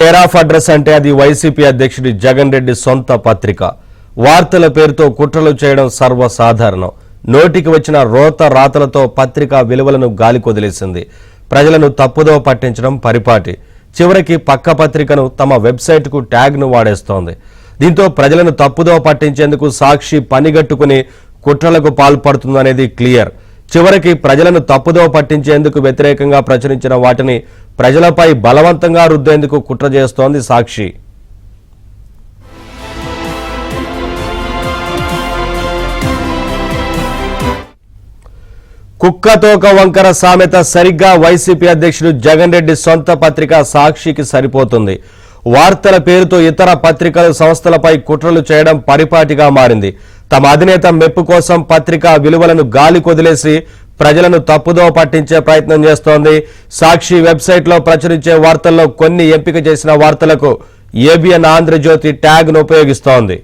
Care of address అంటే అది YCP అధ్యక్షుడి జగన్ రెడ్డి సొంత పత్రిక. వార్తల పేరుతో కుట్రలు చేయడం సర్వసాధారణం. నోటికి వచ్చిన రోత రాతలతో పత్రిక విలువలను గాలికొదిలేసింది. ప్రజలను తప్పుదోవ పట్టించడం పరిపాటి. చివరికి పక్క పత్రికను తమ వెబ్సైట్కు ట్యాగ్ను వాడేస్తోంది. దీంతో ప్రజలను తప్పుదోవ పట్టించేందుకు సాక్షి పనిగట్టుకుని కుట్రలకు పాల్పడుతుందనేది క్లియర్. చివరికి ప్రజలను తప్పుదోవ పట్టించేందుకు వ్యతిరేకంగా ప్రచురించిన వాటిని ప్రజలపై బలవంతంగా రుద్దేందుకు కుట్ర చేస్తోంది సాక్షి. కుక్కతోక వంకర సామెత సరిగ్గా వైసీపీ అధ్యక్షుడు జగన్ రెడ్డి సొంత పత్రిక సాక్షికి సరిపోతుంది. వార్తల పేరుతో ఇతర పత్రికలు సంస్థలపై కుట్రలు చేయడం పరిపాటిగా మారింది. తమ అధినేత మెప్పు కోసం పత్రిక విలువలను గాలి కొదిలేసి ప్రజలను తప్పుదోవ పట్టించే ప్రయత్నం చేస్తోంది. సాక్షి వెబ్సైట్లో ప్రచురించే వార్తల్లో కొన్ని ఎంపిక చేసిన వార్తలకు ఏబిఎన్ ఆంధ్రజ్యోతి ట్యాగ్ను ఉపయోగిస్తోంది.